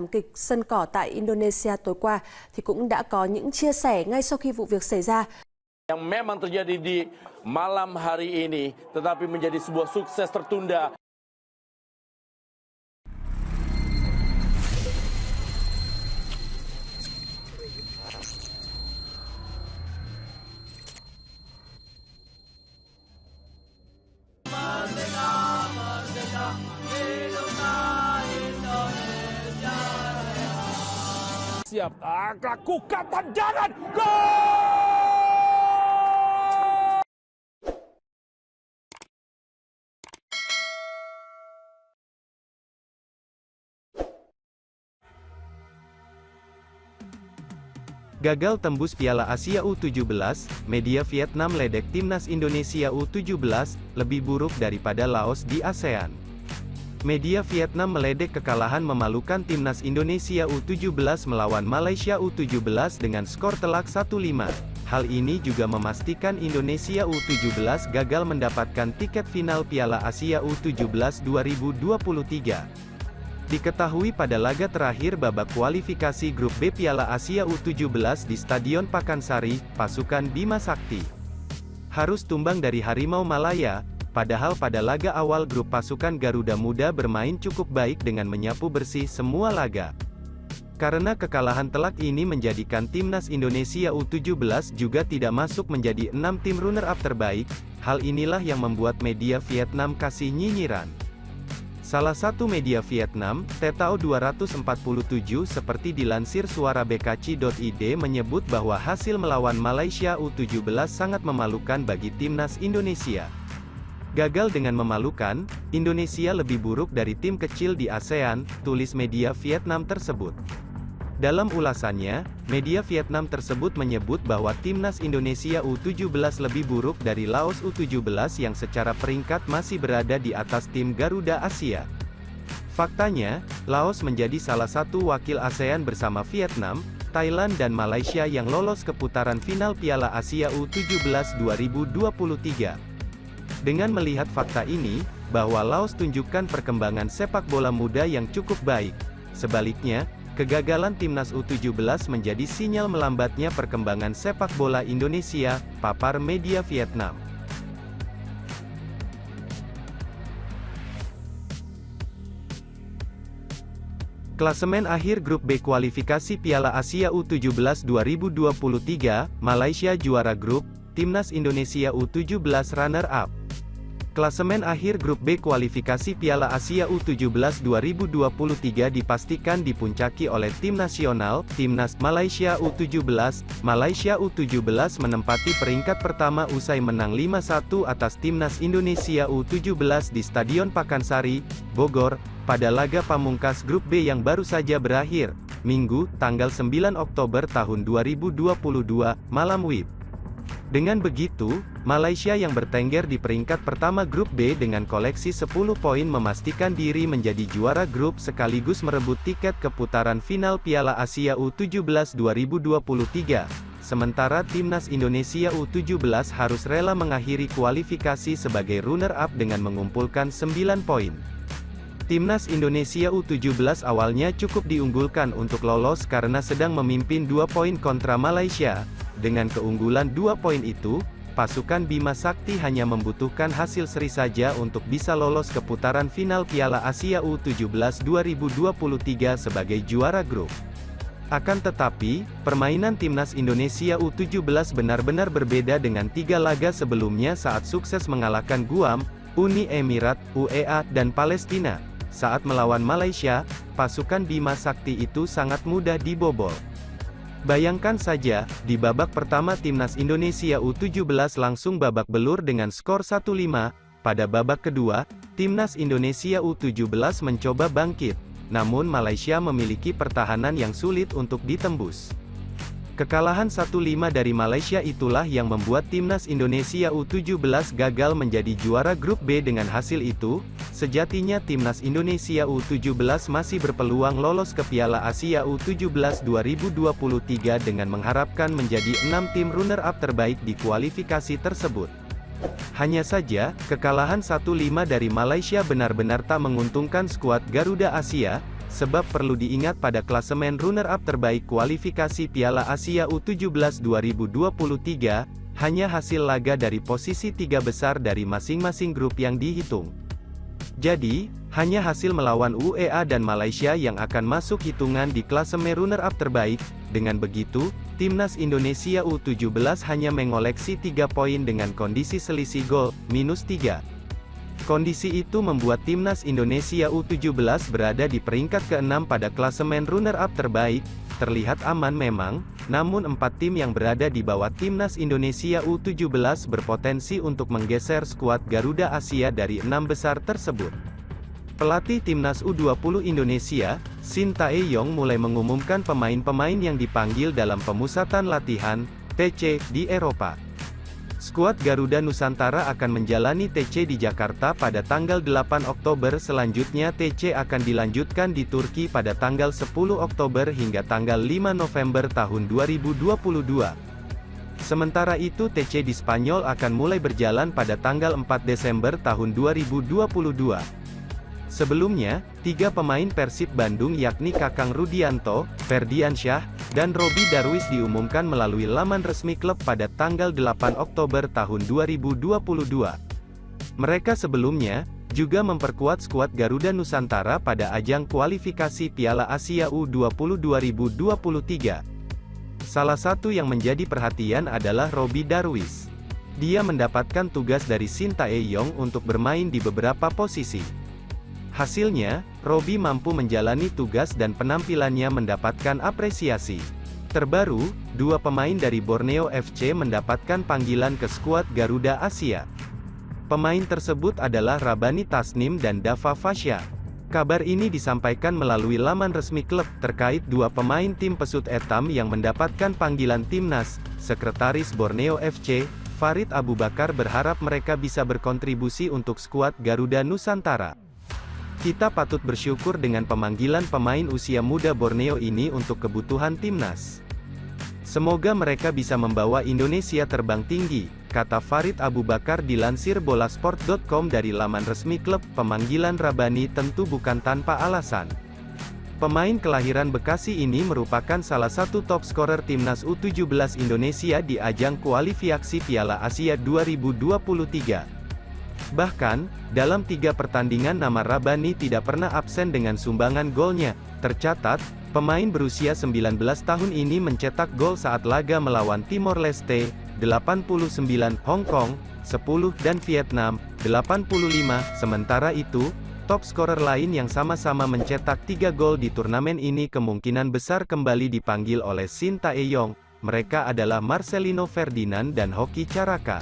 thảm kịch sân cỏ tại Indonesia tối qua thì cũng đã có những chia sẻ ngay sau khi vụ việc xảy ra. Yang memang terjadi di malam hari ini, tetapi menjadi sebuah sukses tertunda. Siap, lakukan tendangan, gol! Gagal tembus Piala Asia U17, media Vietnam ledek timnas Indonesia U17, lebih buruk daripada Laos di ASEAN. Media Vietnam meledek kekalahan memalukan timnas Indonesia U17 melawan Malaysia U17 dengan skor telak 1-5. Hal ini juga memastikan Indonesia U17 gagal mendapatkan tiket final Piala Asia U17 2023. Diketahui pada laga terakhir babak kualifikasi grup B Piala Asia U17 di Stadion Pakansari, pasukan Bima Sakti harus tumbang dari Harimau Malaya, padahal pada laga awal grup pasukan Garuda Muda bermain cukup baik dengan menyapu bersih semua laga. Karena kekalahan telak ini menjadikan timnas Indonesia U17 juga tidak masuk menjadi 6 tim runner-up terbaik, hal inilah yang membuat media Vietnam kasih nyinyiran. Salah satu media Vietnam, Tetao 247 seperti dilansir suara BKC.id menyebut bahwa hasil melawan Malaysia U17 sangat memalukan bagi timnas Indonesia. Gagal dengan memalukan, Indonesia lebih buruk dari tim kecil di ASEAN, tulis media Vietnam tersebut. Dalam ulasannya, media Vietnam tersebut menyebut bahwa timnas Indonesia U17 lebih buruk dari Laos U17 yang secara peringkat masih berada di atas tim Garuda Asia. Faktanya, Laos menjadi salah satu wakil ASEAN bersama Vietnam, Thailand dan Malaysia yang lolos ke putaran final Piala Asia U17 2023. Dengan melihat fakta ini, bahwa Laos tunjukkan perkembangan sepak bola muda yang cukup baik. Sebaliknya, kegagalan timnas U17 menjadi sinyal melambatnya perkembangan sepak bola Indonesia, papar media Vietnam. Klasemen akhir grup B kualifikasi Piala Asia U17 2023, Malaysia juara grup, timnas Indonesia U17 runner-up. Klasemen akhir grup B kualifikasi Piala Asia U17 2023 dipastikan dipuncaki oleh tim nasional, Timnas Malaysia U17. Malaysia U17 menempati peringkat pertama usai menang 5-1 atas Timnas Indonesia U17 di Stadion Pakansari, Bogor, pada laga pamungkas grup B yang baru saja berakhir, Minggu, tanggal 9 Oktober tahun 2022, malam WIB. Dengan begitu, Malaysia yang bertengger di peringkat pertama grup B dengan koleksi 10 poin memastikan diri menjadi juara grup sekaligus merebut tiket ke putaran final Piala Asia U17 2023. Sementara timnas Indonesia U17 harus rela mengakhiri kualifikasi sebagai runner-up dengan mengumpulkan 9 poin. Timnas Indonesia U17 awalnya cukup diunggulkan untuk lolos karena sedang memimpin 2 poin kontra Malaysia. Dengan keunggulan 2 poin itu, pasukan Bima Sakti hanya membutuhkan hasil seri saja untuk bisa lolos ke putaran final Piala Asia U17 2023 sebagai juara grup. Akan tetapi, permainan timnas Indonesia U17 benar-benar berbeda dengan 3 laga sebelumnya saat sukses mengalahkan Guam, Uni Emirat, UEA, dan Palestina. Saat melawan Malaysia, pasukan Bima Sakti itu sangat mudah dibobol. Bayangkan saja, di babak pertama timnas Indonesia U17 langsung babak belur dengan skor 1-5, pada babak kedua, timnas Indonesia U17 mencoba bangkit, namun Malaysia memiliki pertahanan yang sulit untuk ditembus. Kekalahan 1-5 dari Malaysia itulah yang membuat timnas Indonesia U17 gagal menjadi juara grup B. Dengan hasil itu, sejatinya timnas Indonesia U17 masih berpeluang lolos ke Piala Asia U17 2023 dengan mengharapkan menjadi 6 tim runner-up terbaik di kualifikasi tersebut. Hanya saja, kekalahan 1-5 dari Malaysia benar-benar tak menguntungkan skuad Garuda Asia, sebab perlu diingat pada klasemen runner-up terbaik kualifikasi Piala Asia U17 2023, hanya hasil laga dari posisi 3 besar dari masing-masing grup yang dihitung. Jadi, hanya hasil melawan UEA dan Malaysia yang akan masuk hitungan di klasemen runner-up terbaik. Dengan begitu, Timnas Indonesia U17 hanya mengoleksi 3 poin dengan kondisi selisih gol, -3. Kondisi itu membuat Timnas Indonesia U17 berada di peringkat ke-6 pada klasemen runner-up terbaik. Terlihat aman memang, namun 4 tim yang berada di bawah Timnas Indonesia U17 berpotensi untuk menggeser skuad Garuda Asia dari 6 besar tersebut. Pelatih Timnas U20 Indonesia, Shin Tae-yong mulai mengumumkan pemain-pemain yang dipanggil dalam pemusatan latihan, TC, di Eropa. Skuad Garuda Nusantara akan menjalani TC di Jakarta pada tanggal 8 Oktober, selanjutnya TC akan dilanjutkan di Turki pada tanggal 10 Oktober hingga tanggal 5 November tahun 2022. Sementara itu TC di Spanyol akan mulai berjalan pada tanggal 4 Desember tahun 2022. Sebelumnya, 3 pemain Persib Bandung yakni Kakang Rudianto, Ferdiansyah, dan Robby Darwis diumumkan melalui laman resmi klub pada tanggal 8 Oktober tahun 2022. Mereka sebelumnya juga memperkuat skuad Garuda Nusantara pada ajang kualifikasi Piala Asia U20 2023. Salah satu yang menjadi perhatian adalah Robby Darwis. Dia mendapatkan tugas dari Shin Tae-yong untuk bermain di beberapa posisi. Hasilnya, Robby mampu menjalani tugas dan penampilannya mendapatkan apresiasi. Terbaru, 2 pemain dari Borneo FC mendapatkan panggilan ke skuad Garuda Asia. Pemain tersebut adalah Rabani Tasnim dan Dava Fasya. Kabar ini disampaikan melalui laman resmi klub terkait 2 pemain tim Pesut Etam yang mendapatkan panggilan timnas. Sekretaris Borneo FC, Farid Abu Bakar berharap mereka bisa berkontribusi untuk skuad Garuda Nusantara. Kita patut bersyukur dengan pemanggilan pemain usia muda Borneo ini untuk kebutuhan timnas. Semoga mereka bisa membawa Indonesia terbang tinggi, kata Farid Abu Bakar dilansir bolasport.com dari laman resmi klub. Pemanggilan Rabani tentu bukan tanpa alasan. Pemain kelahiran Bekasi ini merupakan salah satu top skorer Timnas U17 Indonesia di ajang kualifikasi Piala Asia 2023. Bahkan, dalam 3 pertandingan nama Rabani tidak pernah absen dengan sumbangan golnya. Tercatat, pemain berusia 19 tahun ini mencetak gol saat laga melawan Timor Leste, 89, Hong Kong, 10, dan Vietnam, 85. Sementara itu, top skorer lain yang sama-sama mencetak 3 gol di turnamen ini kemungkinan besar kembali dipanggil oleh Shin Tae-yong. Mereka adalah Marcelino Ferdinand dan Hoki Caraka.